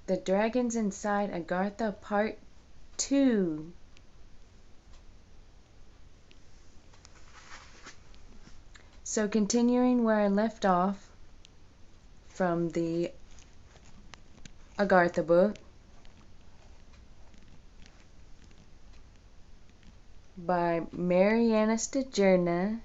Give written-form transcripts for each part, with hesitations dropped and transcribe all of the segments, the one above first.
The Dragons Inside Agartha Part 2. So continuing where I left off from the Agartha book by Mariana Stajerna.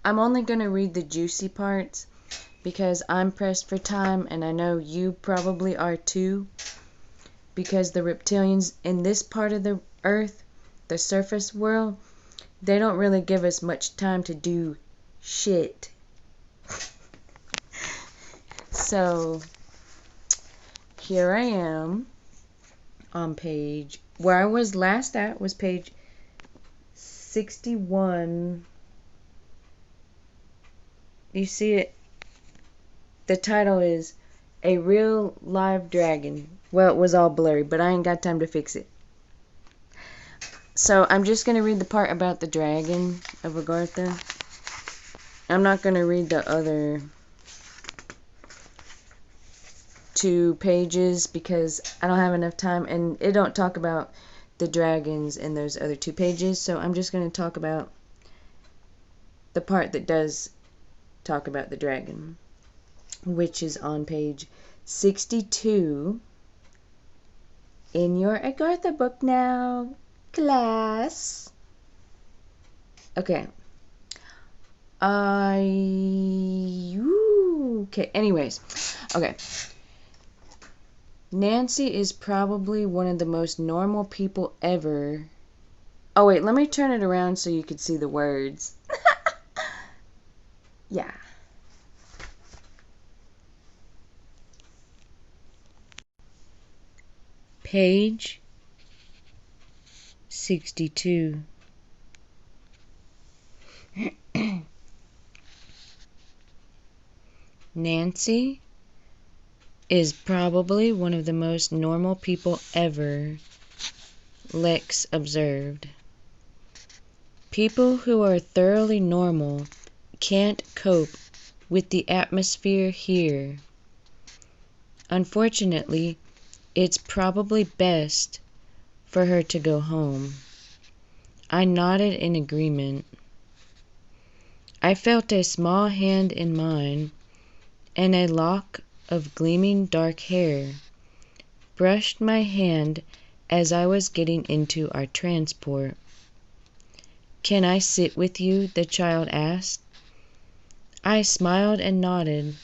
I'm only going to read the juicy parts because I'm pressed for time, and I know you probably are too, because the reptilians in this part of the earth, the surface world, they don't really give us much time to do shit. So here I am on page, where I was last at was page 61. You see it? The title is A Real Live Dragon. Well, it was all blurry, but I ain't got time to fix it. So I'm just going to read the part about the dragon of Agartha. I'm not going to read the other 2 pages because I don't have enough time, and it don't talk about the dragons in those other 2 pages. So I'm just going to talk about the part that does talk about the dragon, which is on page 62 in your Agartha book now, class. Okay. Okay, anyways. Okay. Nancy is probably one of the most normal people ever. Oh, wait, let me turn it around so you can see the words. Yeah. Page 62. Nancy is probably one of the most normal people ever, Lex observed. People who are thoroughly normal can't cope with the atmosphere here. Unfortunately, it's probably best for her to go home. I nodded in agreement. I felt a small hand in mine, and a lock of gleaming dark hair brushed my hand as I was getting into our transport. "Can I sit with you?" the child asked. I smiled and nodded.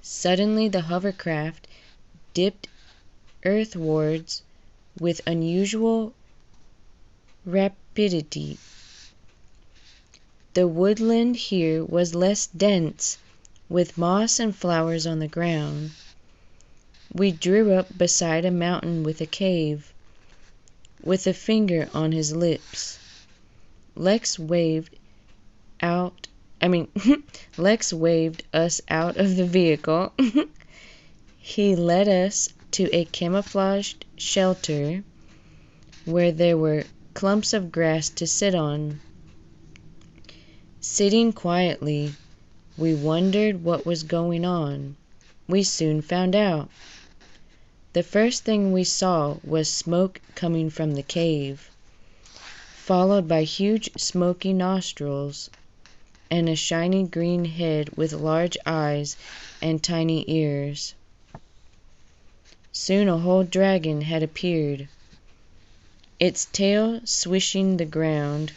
Suddenly the hovercraft dipped earthwards with unusual rapidity. The woodland here was less dense, with moss and flowers on the ground. We drew up beside a mountain with a cave, with a finger on his lips. Lex waved us out of the vehicle. He led us to a camouflaged shelter where there were clumps of grass to sit on. Sitting quietly, we wondered what was going on. We soon found out. The first thing we saw was smoke coming from the cave, followed by huge smoky nostrils and a shiny green head with large eyes and tiny ears. Soon a whole dragon had appeared, its tail swishing the ground.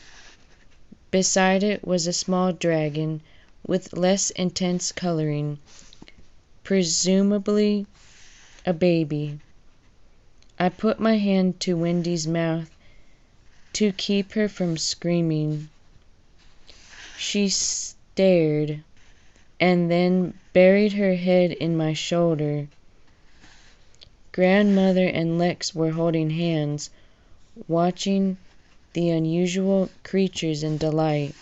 Beside it was a small dragon with less intense coloring, presumably a baby. I put my hand to Wendy's mouth to keep her from screaming. She stared, and then buried her head in my shoulder. Grandmother and Lex were holding hands, watching the unusual creatures in delight.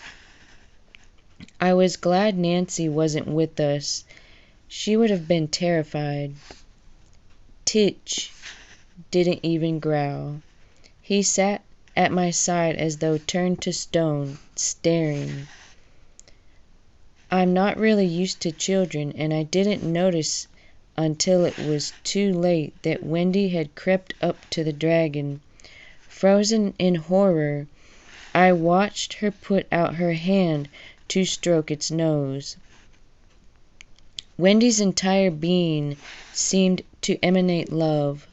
I was glad Nancy wasn't with us. She would have been terrified. Titch didn't even growl. He sat at my side as though turned to stone, staring. I'm not really used to children, and I didn't notice until it was too late that Wendy had crept up to the dragon. Frozen in horror, I watched her put out her hand to stroke its nose. Wendy's entire being seemed to emanate love.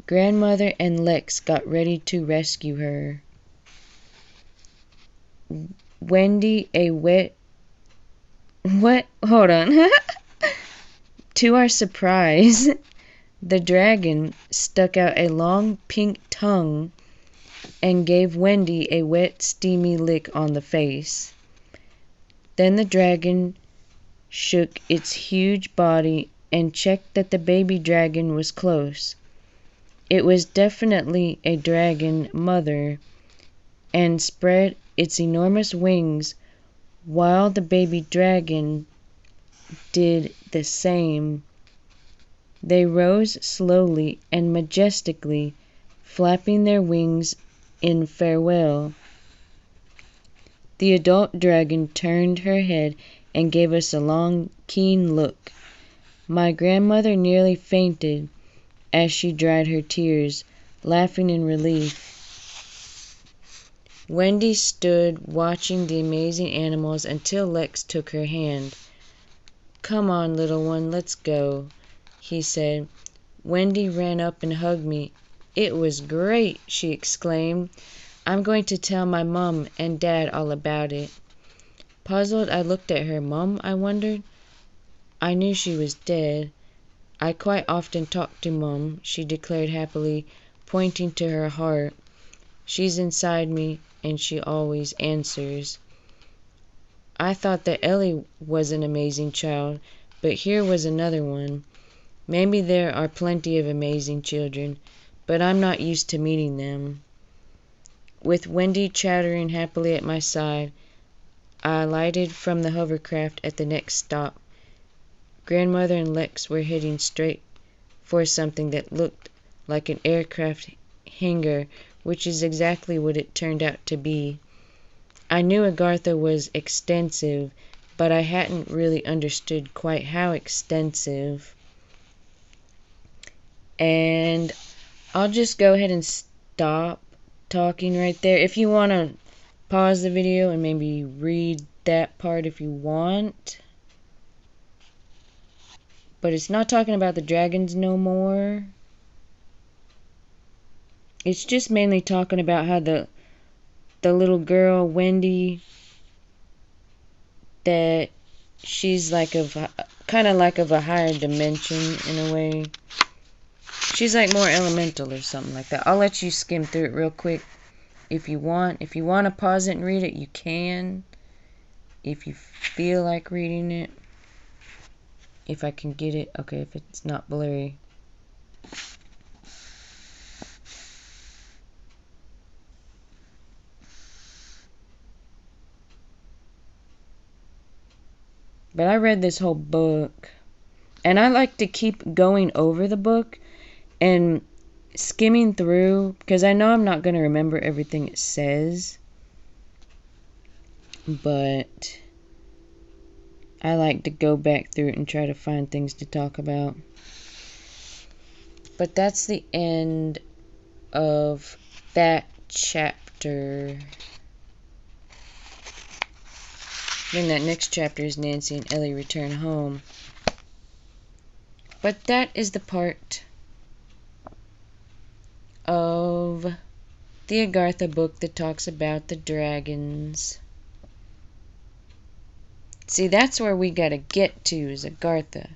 Grandmother and Lex got ready to rescue her. Wendy, a wet... What? Hold on. To our surprise, the dragon stuck out a long pink tongue and gave Wendy a wet, steamy lick on the face. Then the dragon shook its huge body and checked that the baby dragon was close. It was definitely a dragon mother, and spread its enormous wings while the baby dragon did the same. They rose slowly and majestically, flapping their wings in farewell. The adult dragon turned her head and gave us a long, keen look. My grandmother nearly fainted as she dried her tears, laughing in relief. Wendy stood watching the amazing animals until Lex took her hand. "Come on, little one, let's go," he said. Wendy ran up and hugged me. "It was great," she exclaimed. "I'm going to tell my mom and dad all about it." Puzzled, I looked at her. "Mom?" I wondered. I knew she was dead. "I quite often talk to Mom," she declared happily, pointing to her heart. "She's inside me, and she always answers." I thought that Ellie was an amazing child, but here was another one. Maybe there are plenty of amazing children, but I'm not used to meeting them. With Wendy chattering happily at my side, I alighted from the hovercraft at the next stop. Grandmother and Lex were heading straight for something that looked like an aircraft hangar, which is exactly what it turned out to be. I knew Agartha was extensive, but I hadn't really understood quite how extensive. And I'll just go ahead and stop talking right there. If you want to pause the video and maybe read that part if you want. But it's not talking about the dragons no more. It's just mainly talking about how the little girl, Wendy, that she's like kind of like of a higher dimension in a way. She's like more elemental or something like that. I'll let you skim through it real quick if you want. If you want to pause it and read it, you can. If you feel like reading it. If I can get it. Okay, if it's not blurry. But I read this whole book, and I like to keep going over the book and skimming through, because I know I'm not going to remember everything it says, but I like to go back through it and try to find things to talk about. But that's the end of that chapter. Then that next chapter is Nancy and Ellie return home. But that is the part of the Agartha book that talks about the dragons. See, that's where we gotta get to, is Agartha.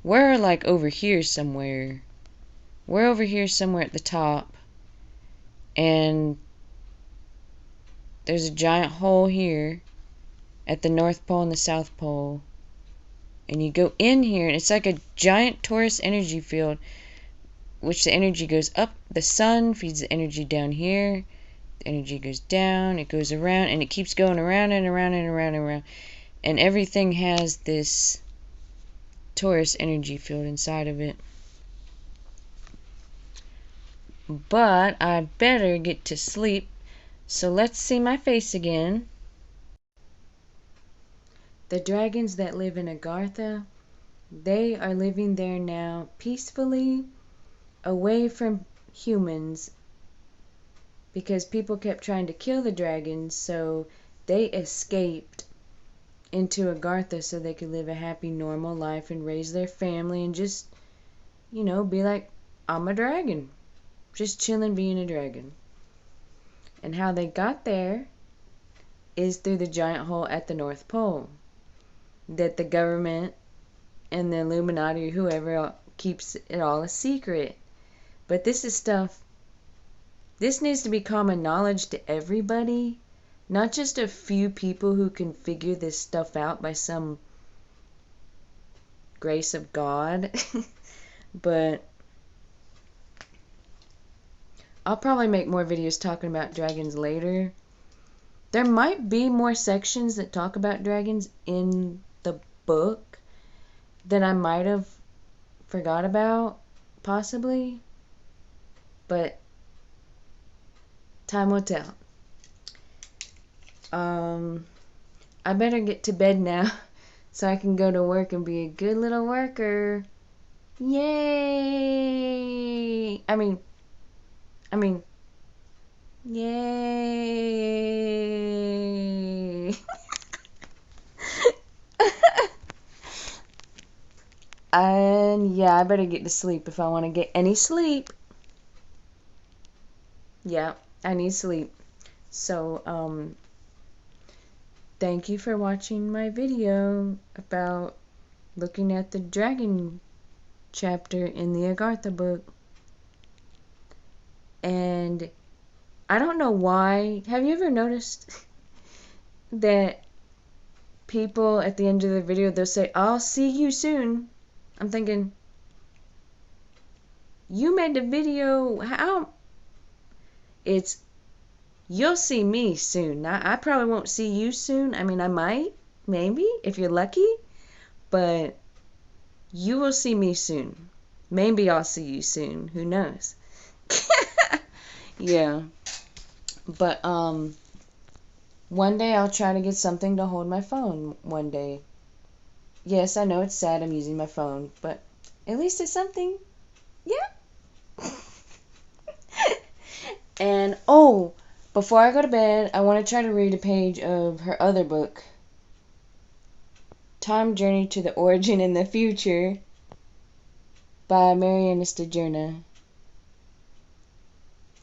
We're like over here somewhere. We're over here somewhere at the top. And there's a giant hole here at the North Pole and the South Pole. And you go in here, and it's like a giant torus energy field, which the energy goes up. The sun feeds the energy down here. The energy goes down, it goes around, and it keeps going around and around and around and around. And everything has this torus energy field inside of it. but I better get to sleep. So let's see my face again. The dragons that live in Agartha, they are living there now peacefully, away from humans, because people kept trying to kill the dragons, so they escaped into Agartha so they could live a happy, normal life and raise their family and just, be like, I'm a dragon. Just chilling being a dragon. And how they got there is through the giant hole at the North Pole that the government and the Illuminati or whoever keeps it all a secret. But this is stuff, this needs to be common knowledge to everybody, not just a few people who can figure this stuff out by some grace of God. But I'll probably make more videos talking about dragons later. There might be more sections that talk about dragons in the book that I might have forgot about, possibly. But time will tell. I better get to bed now so I can go to work and be a good little worker. Yay! I mean, yay! And yeah, I better get to sleep if I want to get any sleep. Yeah, I need sleep. So, thank you for watching my video about looking at the dragon chapter in the Agartha book. And I don't know why. Have you ever noticed that people at the end of the video, they'll say, I'll see you soon. I'm thinking, you made the video, how? It's, you'll see me soon. I probably won't see you soon. I mean, I might, maybe, if you're lucky. But you will see me soon. Maybe I'll see you soon. Who knows? Yeah. But, one day I'll try to get something to hold my phone one day. Yes, I know it's sad I'm using my phone, but at least it's something. Yeah. And, oh, before I go to bed, I want to try to read a page of her other book, Time Journey to the Origin in the Future, by Mariana Stajurna.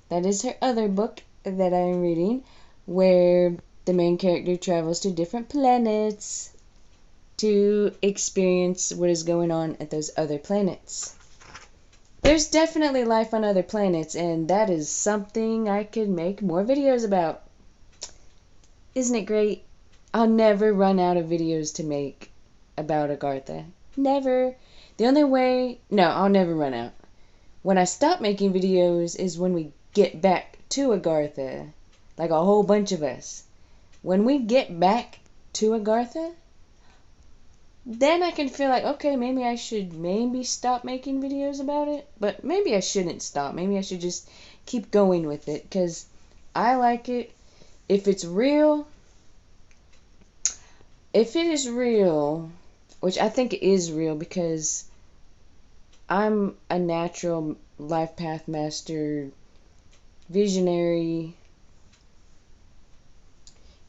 That is her other book that I am reading, where the main character travels to different planets to experience what is going on at those other planets. There's definitely life on other planets, and that is something I could make more videos about. Isn't it great? I'll never run out of videos to make about Agartha. Never. The only way... No, I'll never run out. When I stop making videos is when we get back to Agartha. Like a whole bunch of us. When we get back to Agartha, then I can feel like, okay, maybe I should stop making videos about it. But maybe I shouldn't stop. Maybe I should just keep going with it. Because I like it. If it's real, if it is real, which I think it is real because I'm a natural life path master, visionary,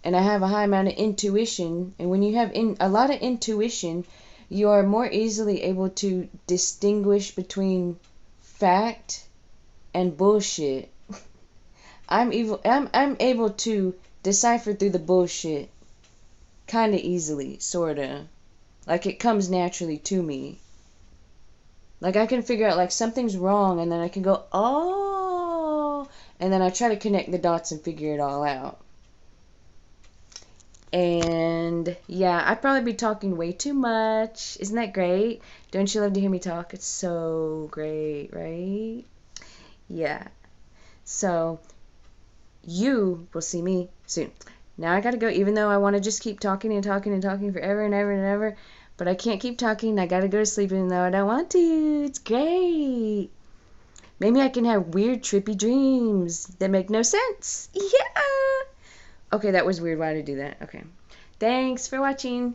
and I have a high amount of intuition. And when you have a lot of intuition, you are more easily able to distinguish between fact and bullshit. I'm able to decipher through the bullshit kind of easily, sorta. Like it comes naturally to me. Like I can figure out like something's wrong, and then I can go, oh, and then I try to connect the dots and figure it all out. And yeah, I'd probably be talking way too much. Isn't that great? Don't you love to hear me talk? It's so great, right? Yeah. So you will see me soon. Now I gotta go, even though I want to just keep talking and talking and talking forever and ever and ever. But I can't keep talking. I gotta go to sleep even though I don't want to. It's great. Maybe I can have weird, trippy dreams that make no sense. Yeah. Okay, that was weird. Why did I do that? Okay. Thanks for watching.